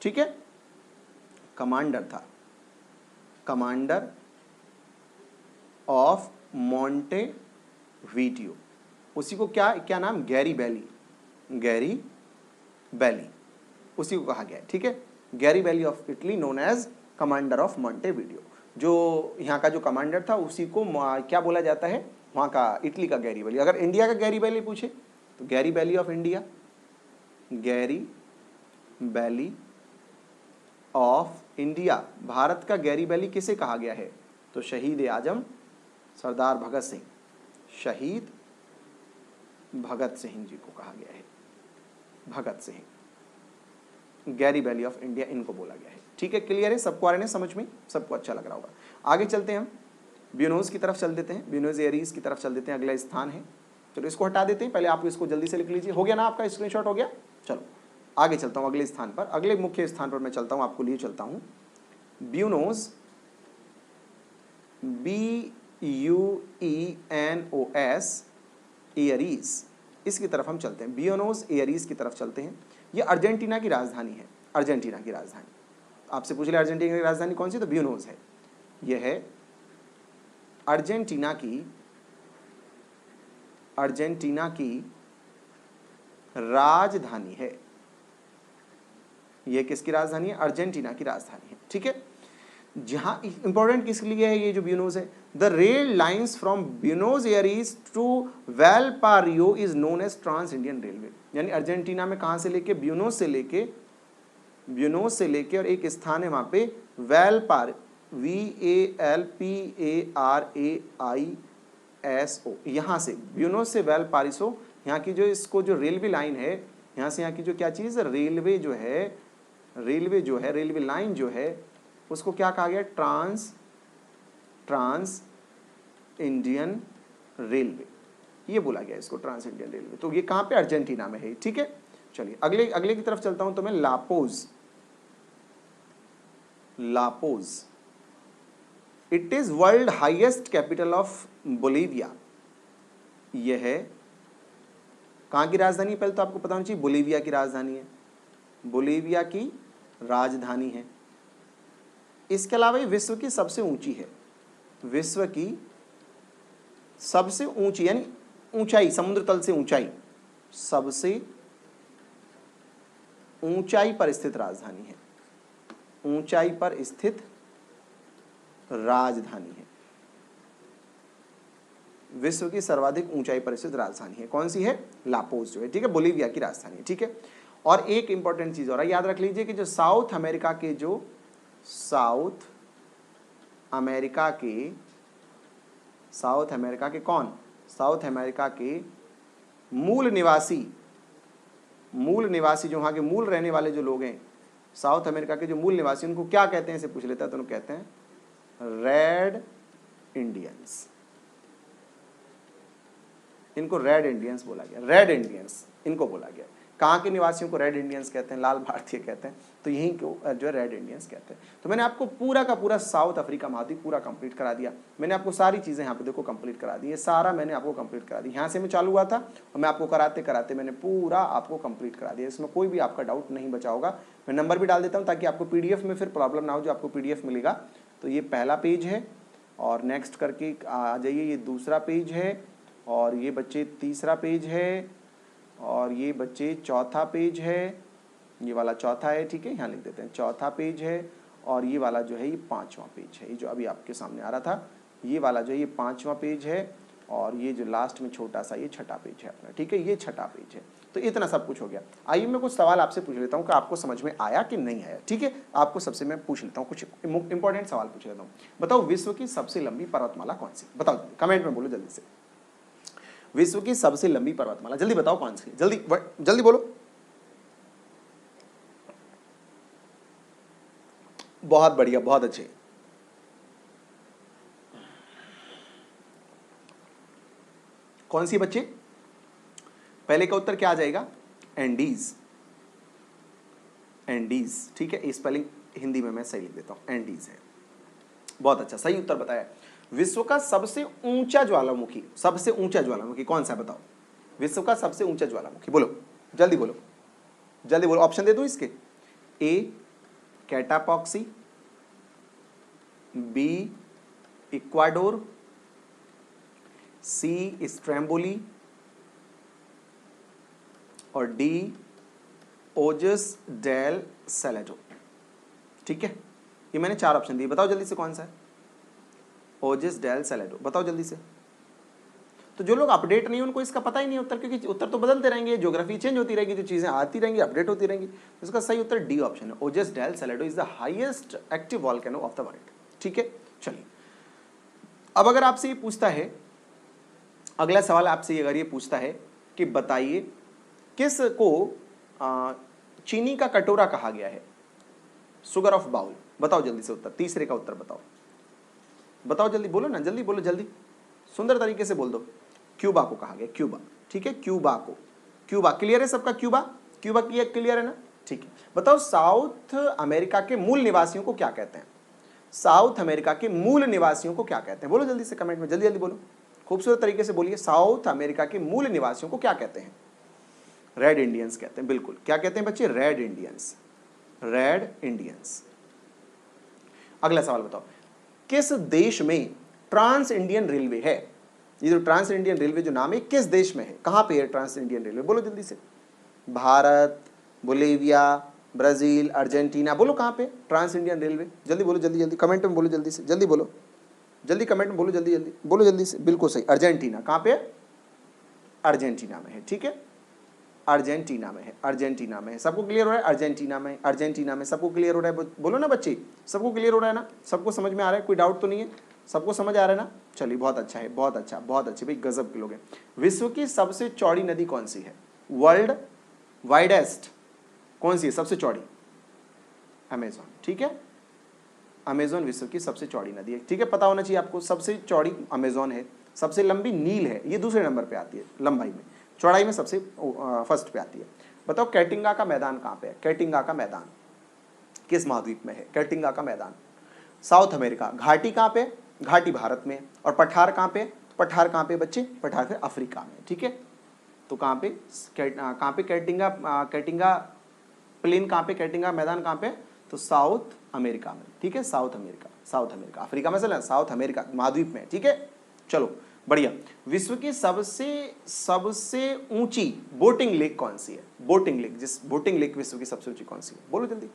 ठीक है, कमांडर था, कमांडर ऑफ मॉन्टेविडियो। उसी को क्या क्या नाम? गैरीबेली, गैरीबेली उसी को कहा गया है। ठीक है, Garibaldi of Italy known as commander of Montevideo. जो यहाँ का जो कमांडर था उसी को क्या बोला जाता है? वहाँ का इटली का गैरीबेली। अगर इंडिया का गैरीबेली पूछे तो Garibaldi of India, Garibaldi of India. भारत का गैरीबेली किसे कहा गया है? तो शहीद आजम सरदार भगत सिंह, शहीद भगत सिंह जी को कहा गया है, भगत सिंह, गैरीबेली ऑफ इंडिया इनको बोला गया है। ठीक है, क्लियर है सबको? आ रहे हैं समझ में? सबको अच्छा लग रहा होगा। आगे चलते हैं, हम ब्यूनोस की तरफ चल देते हैं, ब्यूनोस एयरीज की तरफ चल देते हैं। अगला स्थान है, चलो इसको हटा देते हैं, पहले आप इसको जल्दी से लिख लीजिए। हो गया ना आपका स्क्रीनशॉट? हो गया। चलो आगे चलता हूँ, अगले स्थान पर, अगले मुख्य स्थान पर मैं चलता हूँ, आपको लिए चलता हूँ। ब्यूनोस, BUENOS एयरीज, इसकी तरफ हम चलते हैं। ब्यूनोस एयरीज की तरफ चलते हैं। ये अर्जेंटीना की राजधानी है, अर्जेंटीना की राजधानी। आपसे पूछ ले अर्जेंटीना की राजधानी कौन सी? तो ब्यूनोस है। यह है अर्जेंटीना की, अर्जेंटीना की राजधानी है। यह किसकी राजधानी है? अर्जेंटीना की राजधानी है। ठीक है, जहां इंपॉर्टेंट किस लिए है ये जो ब्यूनोस है? The rail lines from Buenos Aires to Valparaiso is known as trans Indian railway. यानी अर्जेंटीना में कहां से लेके? ब्यूनोस से लेके, ब्यूनोस से लेके, और एक स्थान है वहां पे वेलपार, VALPARAISO, यहां से ब्यूनोस से वेलपारिसो, यहाँ की जो इसको जो रेलवे लाइन है, यहाँ से यहाँ की जो क्या चीज है? रेलवे जो है, रेलवे जो है, रेलवे लाइन जो है, उसको क्या कहा गया? ट्रांस इंडियन रेलवे, ये बोला गया इसको, ट्रांस इंडियन रेलवे। तो ये कहां पे? अर्जेंटीना में है। ठीक है, चलिए अगले की तरफ चलता हूं। तो मैं La Paz, La Paz, it is world highest capital of Bolivia. यह है कहां की राजधानी? पहले तो आपको पता होना चाहिए, बोलीविया की राजधानी है, बोलीविया की राजधानी है। इसके अलावा ये विश्व की सबसे ऊंची है, विश्व की सबसे ऊंची, यानी ऊंचाई, समुद्र तल से ऊंचाई, सबसे ऊंचाई पर स्थित राजधानी है, ऊंचाई पर स्थित राजधानी है, विश्व की सर्वाधिक ऊंचाई पर स्थित राजधानी है। कौन सी है? लापोज जो है। ठीक है, बोलीविया की राजधानी है। ठीक है, और एक इंपॉर्टेंट चीज और याद रख लीजिए कि जो साउथ अमेरिका के, जो साउथ अमेरिका के, साउथ अमेरिका के कौन? साउथ अमेरिका के मूल निवासी, मूल निवासी जो वहां के मूल रहने वाले जो लोग हैं, साउथ अमेरिका के जो मूल निवासी, उनको क्या कहते हैं? इसे पूछ लेता है तो उनको कहते हैं रेड इंडियंस। इनको रेड इंडियंस बोला गया, रेड इंडियंस इनको बोला गया। कहाँ के निवासियों को रेड इंडियंस कहते हैं? लाल भारतीय कहते हैं, तो यहीं को जो है रेड इंडियंस कहते हैं। तो मैंने आपको पूरा का पूरा साउथ अफ्रीका महाद्वीप पूरा कंप्लीट करा दिया। मैंने आपको सारी चीज़ें यहाँ पे देखो कंप्लीट करा दी, ये सारा मैंने आपको कंप्लीट करा दी। यहाँ से मैं चालू हुआ था और मैं आपको कराते कराते मैंने पूरा आपको कंप्लीट करा दिया। इसमें कोई भी आपका डाउट नहीं बचा होगा। मैं नंबर भी डाल देता हूँ ताकि आपको PDF में फिर प्रॉब्लम ना हो। जो आपको PDF मिलेगा तो ये पहला पेज है, और नेक्स्ट करके आ जाइए, ये दूसरा पेज है, और ये बच्चे तीसरा पेज है, और ये बच्चे चौथा पेज है, ये वाला चौथा है। ठीक है, यहाँ लिख देते हैं चौथा पेज है, और ये वाला जो है ये 5वां पेज है, ये जो अभी आपके सामने आ रहा था, ये वाला जो है ये 5वां पेज है, और ये जो लास्ट में छोटा सा ये 6ठा पेज है अपना। ठीक है, ये 6ठा पेज है। तो इतना सब कुछ हो गया। आइए मैं कुछ सवाल आपसे पूछ लेता हूँ कि आपको समझ में आया कि नहीं आया। ठीक है, आपको सबसे मैं पूछ लेता हूँ, कुछ इंपॉर्टेंट सवाल पूछ लेता हूँ। बताओ विश्व की सबसे लंबी पर्वतमाला कौन सी? बताओ कमेंट में बोलो जल्दी से। विश्व की सबसे लंबी पर्वतमाला जल्दी बताओ कौन सी? जल्दी जल्दी बोलो। बहुत बढ़िया, बहुत अच्छे। कौन सी बच्चे? पहले का उत्तर क्या आ जाएगा? एंडीज। एंडीज, ठीक है, स्पेलिंग हिंदी में मैं सही लिख देता हूं, एंडीज है। बहुत अच्छा, सही उत्तर बताया। विश्व का सबसे ऊंचा ज्वालामुखी, सबसे ऊंचा ज्वालामुखी कौन सा है बताओ? विश्व का सबसे ऊंचा ज्वालामुखी बोलो, जल्दी बोलो, जल्दी बोलो। ऑप्शन दे दो इसके। ए कैटापॉक्सी, बी इक्वाडोर, सी स्ट्रैम्बोली और डी ओजस डेल सेलेडो। ठीक है, ये मैंने 4 ऑप्शन दिए, बताओ जल्दी से कौन सा है? ओजस डेल सेलेडो, बताओ जल्दी से। तो जो लोग अपडेट नहीं उनको इसका पता ही नहीं उत्तर, क्योंकि उत्तर तो बदलते रहेंगे, ज्योग्राफी चेंज होती रहेगी, जो चीजें आती रहेंगी अपडेट होती रहेंगी। तो इसका सही उत्तर डी ऑप्शन है, Ojos del Salado is the highest active volcano of the world. ठीक है, चलिए अब अगर आपसे ये पूछता है, अगला सवाल आपसे अगर ये पूछता है कि बताइए किस को चीनी का कटोरा कहा गया है? सुगर ऑफ बाउल, बताओ जल्दी से उत्तर, तीसरे का उत्तर बताओ, बताओ जल्दी बोलो ना, जल्दी बोलो, जल्दी सुंदर तरीके से बोल दो। क्यूबा को कहा गया, क्यूबा। ठीक है, क्यूबा को, क्यूबा क्लियर है सबका? क्यूबा, क्यूबा क्लियर है ना? ठीक है, बताओ साउथ अमेरिका के मूल निवासियों को क्या कहते हैं? साउथ अमेरिका के मूल निवासियों को क्या कहते हैं? बोलो जल्दी से कमेंट में, जल्दी जल्दी बोलो, खूबसूरत तरीके से बोलिए। साउथ अमेरिका के मूल निवासियों को क्या कहते हैं? रेड इंडियंस कहते हैं, बिल्कुल। क्या कहते हैं बच्चे? Red Indians, red Indians. अगला सवाल बताओ, किस देश में ट्रांस इंडियन रेलवे है? ये जो ट्रांस इंडियन रेलवे जो नाम है किस देश में है, कहां पे है ट्रांस इंडियन रेलवे? बोलो जल्दी से। भारत, बोलिविया, ब्राजील, अर्जेंटीना, बोलो कहां पे ट्रांस इंडियन रेलवे? जल्दी बोलो, जल्दी जल्दी कमेंट में बोलो, जल्दी से जल्दी बोलो, जल्दी कमेंट में बोलो, जल्दी जल्दी बोलो, जल्दी से। बिल्कुल सही, अर्जेंटीना। कहां पे? अर्जेंटीना में है। ठीक है, अर्जेंटीना में है, अर्जेंटीना में है। सबको क्लियर हो रहा है? अर्जेंटीना में, अर्जेंटीना में सबको क्लियर हो रहा है? बोलो ना बच्चे, सबको क्लियर हो रहा है ना? सबको समझ में आ रहा है? कोई डाउट तो नहीं है? सबको समझ आ रहा है ना? चलिए बहुत अच्छा है, बहुत अच्छा, बहुत अच्छे भाई, गजब के लोग हैं। विश्व की सबसे चौड़ी नदी कौन सी है? वर्ल्ड वाइडेस्ट कौन सी है सबसे चौड़ी? अमेजोन। ठीक है, अमेजोन विश्व की सबसे चौड़ी नदी है। ठीक है, पता होना चाहिए आपको, सबसे चौड़ी अमेजोन है। सबसे लंबी नील है, ये दूसरे नंबर पे आती है लंबाई में, चौड़ाई में सबसे फर्स्ट पे आती है। बताओ कैटिंगा का मैदान कहाँ पे है? कैटिंगा का मैदान किस महाद्वीप में है? कैटिंगा का मैदान साउथ अमेरिका। घाटी कहाँ पे? घाटी भारत में। और पठार कहाँ पे? पठार कहाँ पे बच्चे? पठार पे अफ्रीका में। ठीक है, तो कहाँ पे कैटिंगा, कैटिंगा प्लेन कहाँ पे? कैटिंगा मैदान कहाँ पे? तो साउथ अमेरिका में। ठीक है, south America, south America, Africa में से ना, साउथ अमेरिका महाद्वीप में। ठीक है, चलो बढ़िया। विश्व की सबसे ऊंची बोटिंग लेक कौन सी है? बोटिंग लेक, जिस बोटिंग लेक विश्व की सबसे ऊंची कौन सी है? बोलो जल्दी।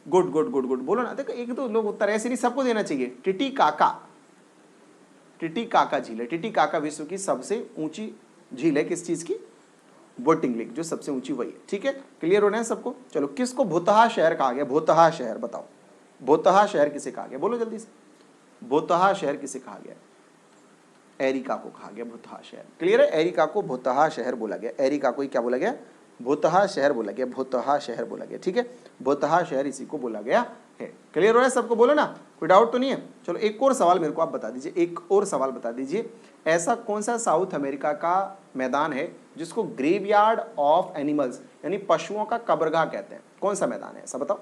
गुड गुड गुड गुड, बोलो ना। देखो एक तो लोग उत्तर ऐसे नहीं सबको देना चाहिए। टिटीकाका, टिटीकाका झील है। टिटीकाका विश्व की सबसे ऊंची झील है, किस चीज की? बोटिंग लेक, जो सबसे ऊंची वही है। ठीक है, क्लियर हो रहे हैं सबको? चलो, किसको भोतहा शहर कहा गया? भोतहा शहर, बताओ भोतहा शहर किसे कहा गया? बोलो जल्दी से, भोतहा शहर किसे कहा गया? एरिका को कहा गया भोतहा शहर। क्लियर है, एरिका को भोतहा शहर बोला गया। एरिका को क्या बोला गया? भोतहा शहर बोला गया, भोतहा शहर बोला गया। ठीक है, भोतहा शहर इसी को बोला गया है। क्लियर हो रहा है सबको? बोलो ना, कोई डाउट तो नहीं है? चलो एक और सवाल मेरे को आप बता दीजिए, एक और सवाल बता दीजिए। ऐसा कौन सा साउथ अमेरिका का मैदान है जिसको ग्रेवयार्ड ऑफ एनिमल्स यानी पशुओं का कब्रगाह कहते हैं? कौन सा मैदान है ऐसा बताओ?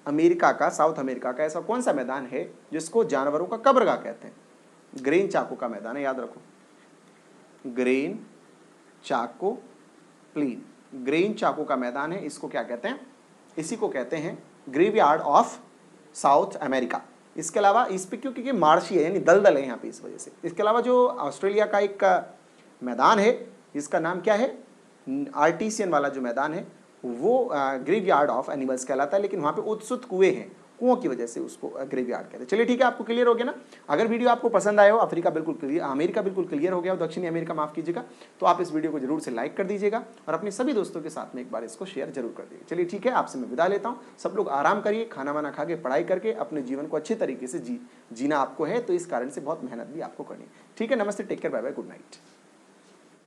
अमेरिका का, साउथ अमेरिका का ऐसा कौन सा मैदान है जिसको जानवरों का कब्रगाह कहते हैं? ग्रेन चाको का मैदान है, याद रखो, ग्रेन चाको प्लेन, ग्रेन चाको का मैदान है। इसको क्या कहते हैं? इसी को कहते हैं ग्रेवयार्ड ऑफ साउथ अमेरिका। इसके अलावा इस पे क्योंकि मार्शी है यानी दलदल है यहाँ पे, इस वजह से। इसके अलावा जो ऑस्ट्रेलिया का एक मैदान है जिसका नाम क्या है? आर्टिसियन वाला जो मैदान है वो ग्रेवयार्ड ऑफ एनिमल्स कहलाता है, लेकिन वहाँ पे उत्सुत कुएं हैं। कुओं की वजह से उसको ग्रेवयार्ड कहते हैं। चलिए ठीक है, आपको क्लियर हो गया ना। अगर वीडियो आपको पसंद आया हो, अमेरिका बिल्कुल क्लियर हो गया हो, दक्षिणी अमेरिका माफ कीजिएगा, तो आप इस वीडियो को जरूर से लाइक कर दीजिएगा और अपने सभी दोस्तों के साथ में एक बार इसको शेयर जरूर कर दीजिए। चलिए ठीक है, आपसे मैं विदा लेता हूँ। सब लोग आराम करिए, खाना वाना खा के, पढ़ाई करके अपने जीवन को अच्छे तरीके से जीना आपको है, तो इस कारण से बहुत मेहनत भी आपको करनी है। ठीक है, नमस्ते, take care, bye bye, good night.